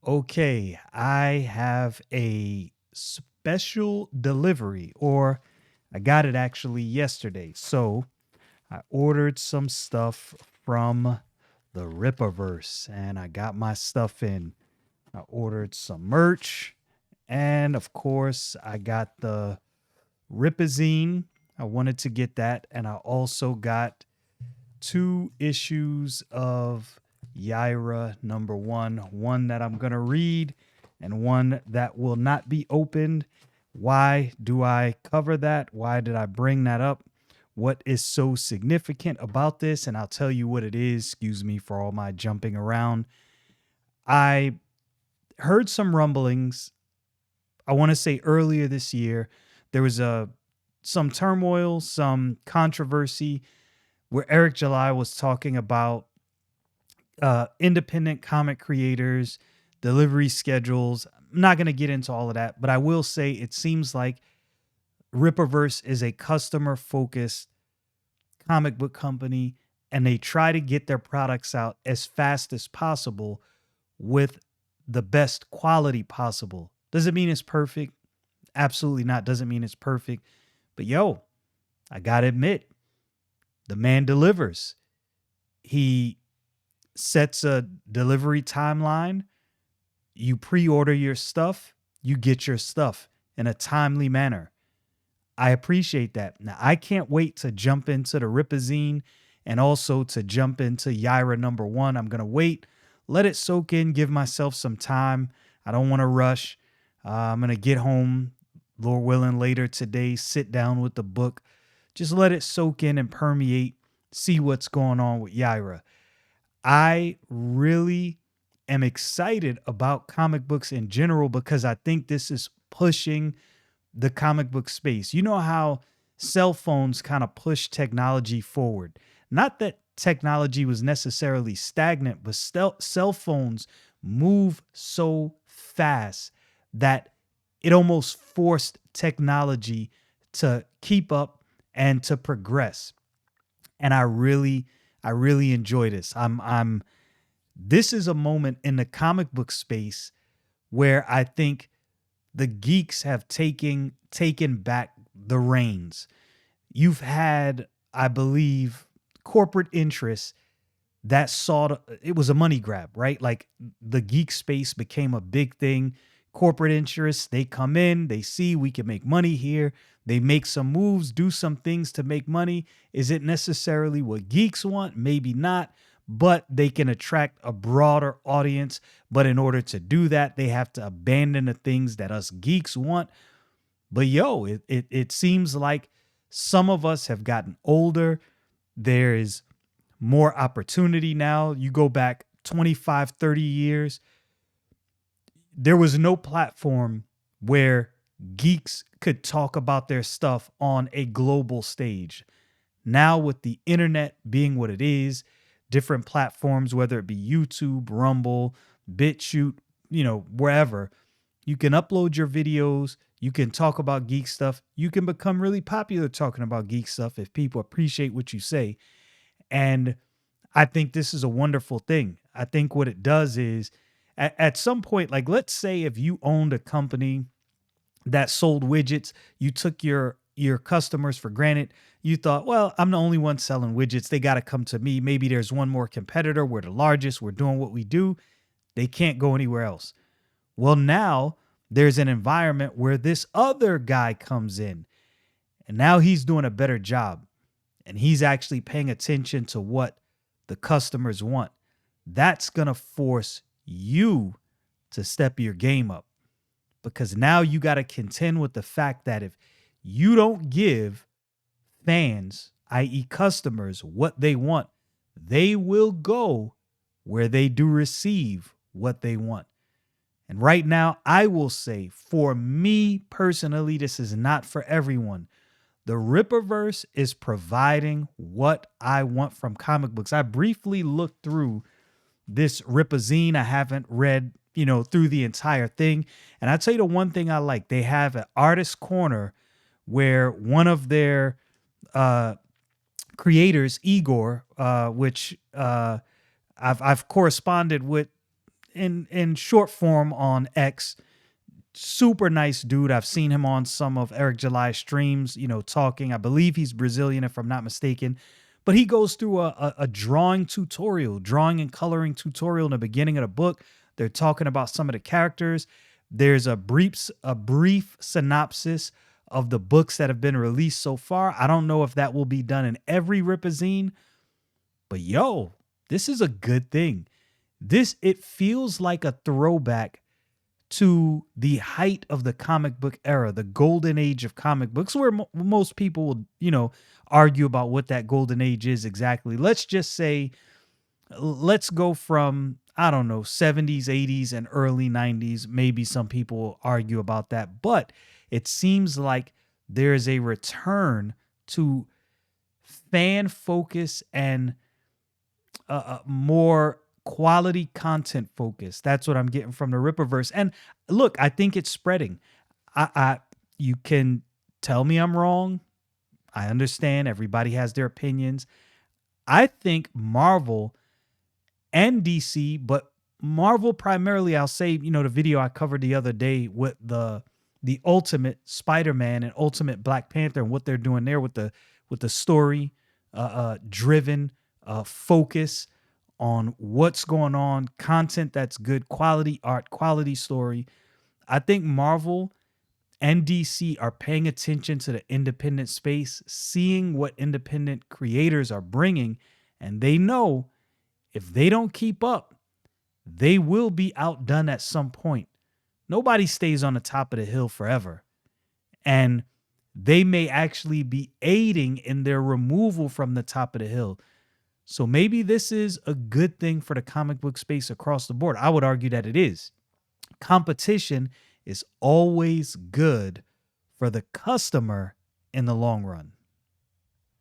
Okay, I have a special delivery, or I got it actually yesterday. So I ordered some stuff from the Rippaverse and I got my stuff in. I ordered some merch, and of course, I got the Ripazine. I wanted to get that, and I also got two issues of Yaira number one that I'm going to read and one that will not be opened. Why do I cover that? Why did I bring that up? What is so significant about this? And I'll tell you what it is. Excuse me for all my jumping around. I heard some rumblings. I want to say earlier this year, there was some turmoil, some controversy where Eric July was talking about independent comic creators, delivery schedules. I'm not going to get into all of that, but I will say it seems like Rippaverse is a customer focused comic book company and they try to get their products out as fast as possible with the best quality possible. Does it mean it's perfect? Absolutely not. Doesn't mean it's perfect. But yo, I got to admit, the man delivers. He sets a delivery timeline. You pre-order your stuff, you get your stuff in a timely manner. I appreciate that. Now I can't wait to jump into the Ripazine and also to jump into Yaira number one. I'm gonna wait, let it soak in, give myself some time. I don't want to rush. I'm gonna get home, Lord willing, later today. Sit down with the book, just let it soak in and permeate. See what's going on with Yaira. I really am excited about comic books in general because I think this is pushing the comic book space. You know how cell phones kind of push technology forward. Not that technology was necessarily stagnant, but cell phones move so fast that it almost forced technology to keep up and to progress. And I really enjoy this. This is a moment in the comic book space where I think the geeks have taken back the reins. You've had, I believe, corporate interests that saw it was a money grab, right? Like the geek space became a big thing. Corporate interests, they come in, they see we can make money here. They make some moves, do some things to make money. Is it necessarily what geeks want? Maybe not, but they can attract a broader audience. But in order to do that, they have to abandon the things that us geeks want. But yo, it seems like some of us have gotten older. There is more opportunity now. You go back 25, 30 years, there was no platform where geeks could talk about their stuff on a global stage. Now, with the internet being what it is, different platforms, whether it be YouTube, Rumble, BitChute, wherever, you can upload your videos. You can talk about geek stuff. You can become really popular talking about geek stuff if people appreciate what you say. And I think this is a wonderful thing. I think what it does is at some point, like let's say if you owned a company that sold widgets, you took your customers for granted. You thought, well, I'm the only one selling widgets. They got to come to me. Maybe there's one more competitor. We're the largest. We're doing what we do. They can't go anywhere else. Well, now there's an environment where this other guy comes in and now he's doing a better job and he's actually paying attention to what the customers want. That's going to force you to step your game up because now you got to contend with the fact that if you don't give fans, i.e., customers, what they want, they will go where they do receive what they want. And right now, I will say for me personally, this is not for everyone. The Rippaverse is providing what I want from comic books. I briefly looked through this Ripazine. I haven't read, through the entire thing. And I tell you the one thing I like, they have an artist corner where one of their creators, Igor, which I've corresponded with in short form on X. Super nice dude. I've seen him on some of Eric July's streams, talking. I believe he's Brazilian, if I'm not mistaken. But he goes through a drawing tutorial, drawing and coloring tutorial in the beginning of the book. They're talking about some of the characters. There's a brief synopsis of the books that have been released so far. I don't know if that will be done in every Ripazine, but this is a good thing. It feels like a throwback to the height of the comic book era, the golden age of comic books, where most people will, argue about what that golden age is exactly. Let's just say, let's go from, I don't know, 70s, 80s, and early 90s. Maybe some people will argue about that, but it seems like there is a return to fan focus and more quality content focus. That's what I'm getting from the Rippaverse. And look, I think it's spreading. You can tell me I'm wrong. I understand everybody has their opinions. I think Marvel and DC, but Marvel primarily, I'll say, the video I covered the other day with the Ultimate Spider-Man and Ultimate Black Panther and what they're doing there with the story driven focus on what's going on, content that's good, quality art, quality story. I think Marvel and DC are paying attention to the independent space, seeing what independent creators are bringing, and they know if they don't keep up, they will be outdone at some point. Nobody stays on the top of the hill forever. And they may actually be aiding in their removal from the top of the hill. So maybe this is a good thing for the comic book space across the board. I would argue that it is. Competition is always good for the customer in the long run.